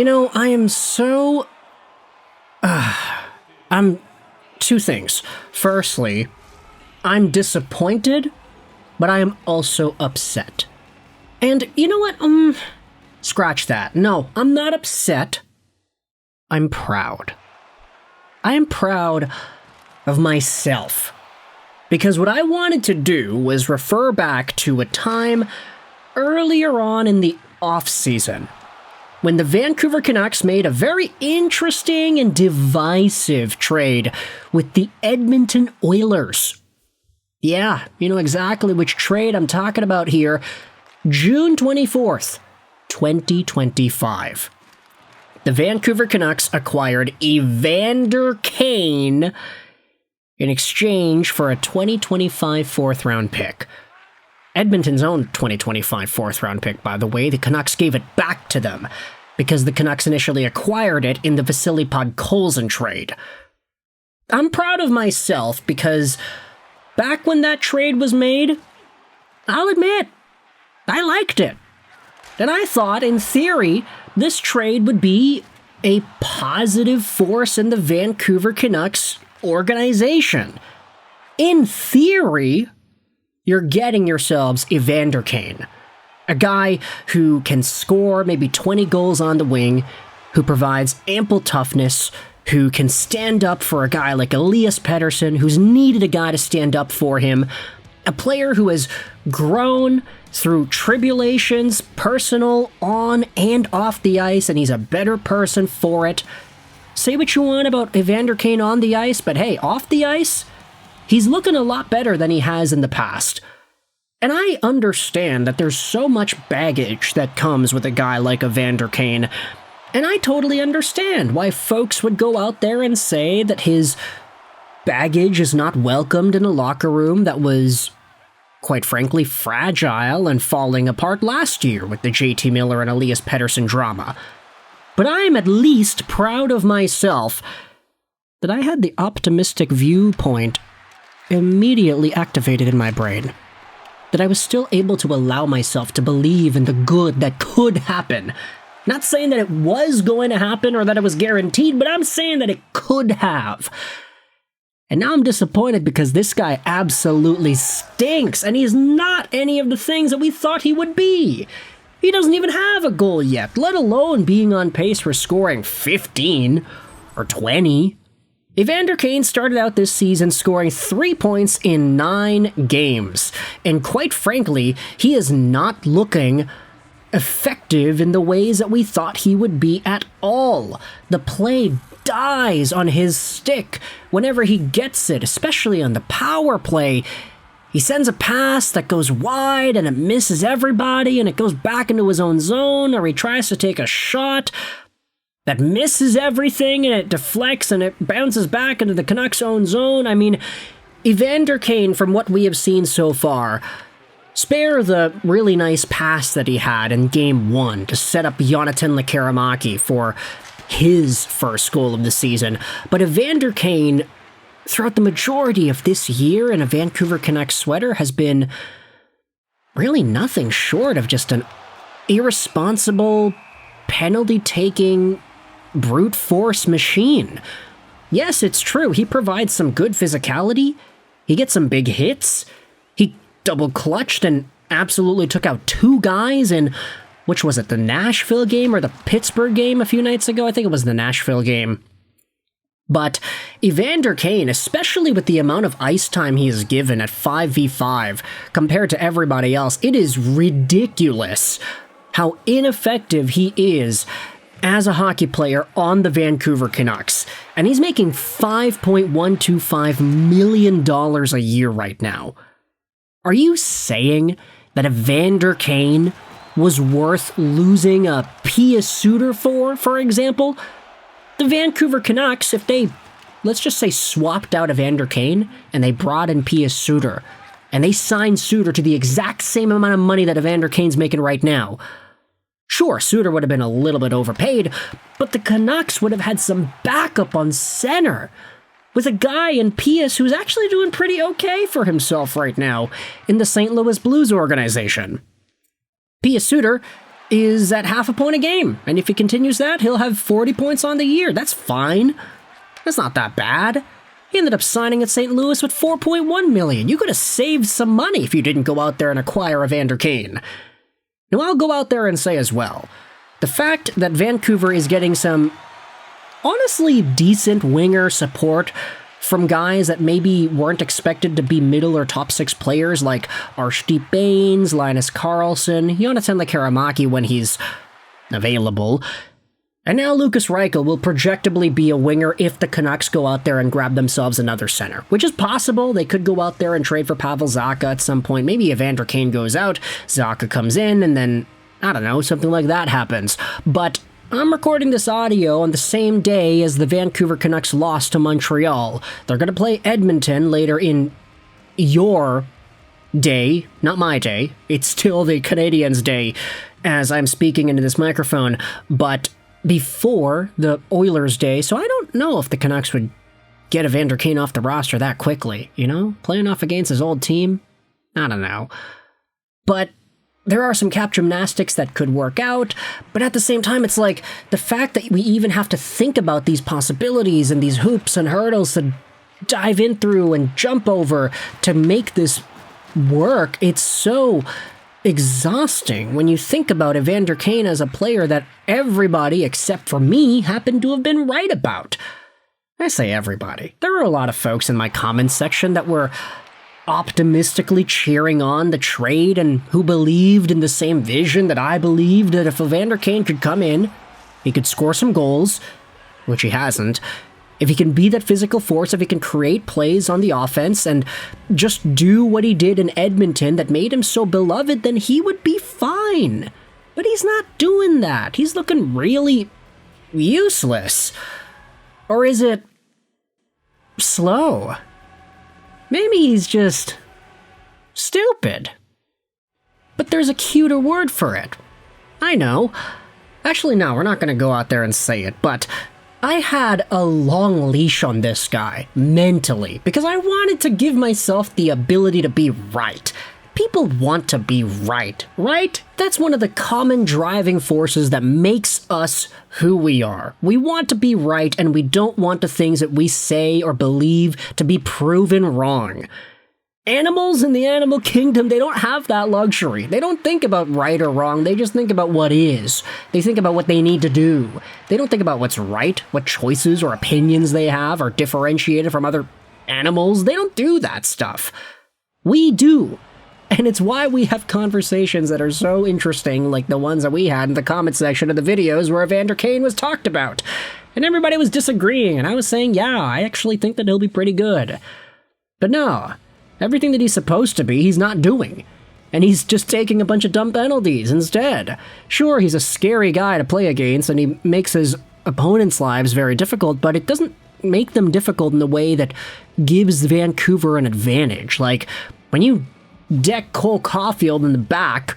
I am so... I'm... Two things. Firstly, I'm disappointed, but I am also upset. And you know what? Scratch that. No, I'm not upset. I'm proud. I am proud of myself. Because what I wanted to do was refer back to a time earlier on in the off-season when the Vancouver Canucks made a very interesting and divisive trade with the Edmonton Oilers. Yeah, you know exactly which trade I'm talking about here. June 24th, 2025. The Vancouver Canucks acquired Evander Kane in exchange for a 2025 fourth-round pick. Edmonton's own 2025 fourth-round pick, by the way. The Canucks gave it back to them because the Canucks initially acquired it in the Vasily Podkolzin trade. I'm proud of myself because back when that trade was made, I'll admit, I liked it. And I thought, in theory, this trade would be a positive force in the Vancouver Canucks organization. In theory, you're getting yourselves Evander Kane, a guy who can score maybe 20 goals on the wing, who provides ample toughness, who can stand up for a guy like Elias Pettersson, who's needed a guy to stand up for him, a player who has grown through tribulations, personal, on and off the ice, and he's a better person for it. Say what you want about Evander Kane on the ice, but hey, off the ice, he's looking a lot better than he has in the past. And I understand that there's so much baggage that comes with a guy like Evander Kane, and I totally understand why folks would go out there and say that his baggage is not welcomed in a locker room that was, quite frankly, fragile and falling apart last year with the JT Miller and Elias Pettersson drama. But I am at least proud of myself that I had the optimistic viewpoint immediately activated in my brain. That I was still able to allow myself to believe in the good that could happen. Not saying that it was going to happen or that it was guaranteed, but I'm saying that it could have. And now I'm disappointed because this guy absolutely stinks, and he's not any of the things that we thought he would be. He doesn't even have a goal yet, let alone being on pace for scoring 15 or 20. Evander Kane started out this season scoring 3 points in 9 games, and quite frankly, he is not looking effective in the ways that we thought he would be at all. The play dies on his stick whenever he gets it, especially on the power play. He sends a pass that goes wide and it misses everybody and it goes back into his own zone, or he tries to take a shot that misses everything and it deflects and it bounces back into the Canucks' own zone. I mean, Evander Kane, from what we have seen so far, spare the really nice pass that he had in Game 1 to set up Jonathan Lekkerimäki for his first goal of the season, but Evander Kane, throughout the majority of this year in a Vancouver Canucks sweater, has been really nothing short of just an irresponsible, penalty-taking, brute force machine. Yes, it's true, he provides some good physicality, he gets some big hits, he double-clutched and absolutely took out 2 guys in, which was it, the Nashville game or the Pittsburgh game a few nights ago? I think it was the Nashville game. But Evander Kane, especially with the amount of ice time he is given at 5v5 compared to everybody else, it is ridiculous how ineffective he is as a hockey player on the Vancouver Canucks. And he's making $5.125 million a year right now. Are you saying that Evander Kane was worth losing a Pia Suter for example? The Vancouver Canucks, if they, let's just say, swapped out Evander Kane and they brought in Pia Suter, and they signed Suter to the exact same amount of money that Evander Kane's making right now, sure, Suter would have been a little bit overpaid, but the Canucks would have had some backup on center with a guy in Pius who's actually doing pretty okay for himself right now in the St. Louis Blues organization. Pia Suter is at half a point a game. And if he continues that, he'll have 40 points on the year. That's fine. That's not that bad. He ended up signing at St. Louis with $4.1 million. You could have saved some money if you didn't go out there and acquire Evander Kane. Now, I'll go out there and say as well, the fact that Vancouver is getting some honestly decent winger support from guys that maybe weren't expected to be middle or top six players like Arshdeep Baines, Linus Karlsson, Jonathan Lekkerimäki when he's available, and now Lukas Reichel will projectably be a winger if the Canucks go out there and grab themselves another center, which is possible. They could go out there and trade for Pavel Zacha at some point. Maybe Evander Kane goes out, Zacha comes in, and then, I don't know, something like that happens. But I'm recording this audio on the same day as the Vancouver Canucks lost to Montreal. They're going to play Edmonton later in your day, not my day. It's still the Canadiens' day as I'm speaking into this microphone, but before the Oilers' day, so I don't know if the Canucks would get Evander Kane off the roster that quickly, you know? Playing off against his old team? I don't know. But there are some cap gymnastics that could work out, but at the same time, it's like the fact that we even have to think about these possibilities and these hoops and hurdles to dive in through and jump over to make this work, it's so exhausting when you think about Evander Kane as a player that everybody, except for me, happened to have been right about. I say everybody. There were a lot of folks in my comments section that were optimistically cheering on the trade and who believed in the same vision that I believed, that if Evander Kane could come in, he could score some goals, which he hasn't. If he can be that physical force, if he can create plays on the offense and just do what he did in Edmonton that made him so beloved, then he would be fine. But he's not doing that. He's looking really useless. Or is it slow? Maybe he's just stupid. But there's a cuter word for it. I know. Actually, no, we're not going to go out there and say it, but I had a long leash on this guy, mentally, because I wanted to give myself the ability to be right. People want to be right, right? That's one of the common driving forces that makes us who we are. We want to be right, and we don't want the things that we say or believe to be proven wrong. Animals in the animal kingdom, they don't have that luxury. They don't think about right or wrong, they just think about what is. They think about what they need to do. They don't think about what's right, what choices or opinions they have are differentiated from other animals. They don't do that stuff. We do. And it's why we have conversations that are so interesting, like the ones that we had in the comment section of the videos where Evander Kane was talked about. And everybody was disagreeing, and I was saying, yeah, I actually think that he'll be pretty good. But no. Everything that he's supposed to be, he's not doing. And he's just taking a bunch of dumb penalties instead. Sure, he's a scary guy to play against, and he makes his opponents' lives very difficult, but it doesn't make them difficult in the way that gives Vancouver an advantage. Like, when you deck Cole Caulfield in the back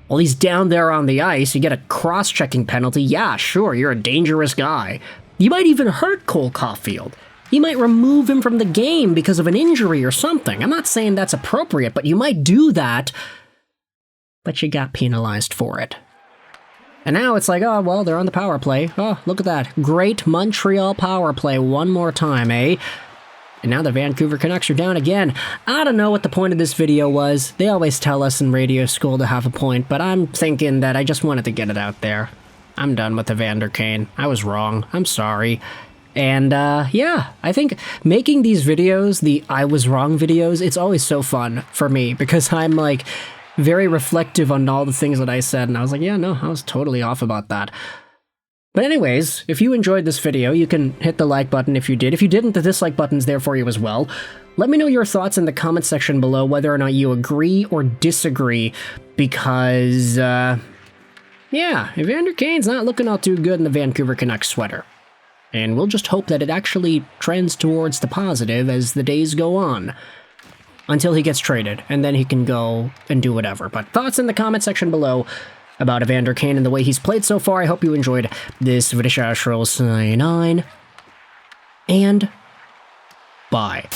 while he's down there on the ice, you get a cross-checking penalty. Yeah, sure, you're a dangerous guy. You might even hurt Cole Caulfield. You might remove him from the game because of an injury or something. I'm not saying that's appropriate, but you might do that. But you got penalized for it. And now it's like, oh, well, they're on the power play. Oh, look at that. Great Montreal power play one more time, eh? And now the Vancouver Canucks are down again. I don't know what the point of this video was. They always tell us in radio school to have a point, but I'm thinking that I just wanted to get it out there. I'm done with Evander Kane. I was wrong. I'm sorry. And, yeah, I think making these videos, the I was wrong videos, it's always so fun for me because I'm, like, very reflective on all the things that I said, and I was like, yeah, no, I was totally off about that. But anyways, if you enjoyed this video, you can hit the like button if you did. If you didn't, the dislike button's there for you as well. Let me know your thoughts in the comment section below, whether or not you agree or disagree, because, yeah, Evander Kane's not looking all too good in the Vancouver Canucks sweater. And we'll just hope that it actually trends towards the positive as the days go on. Until he gets traded, and then he can go and do whatever. But thoughts in the comment section below about Evander Kane and the way he's played so far. I hope you enjoyed this video. And bye.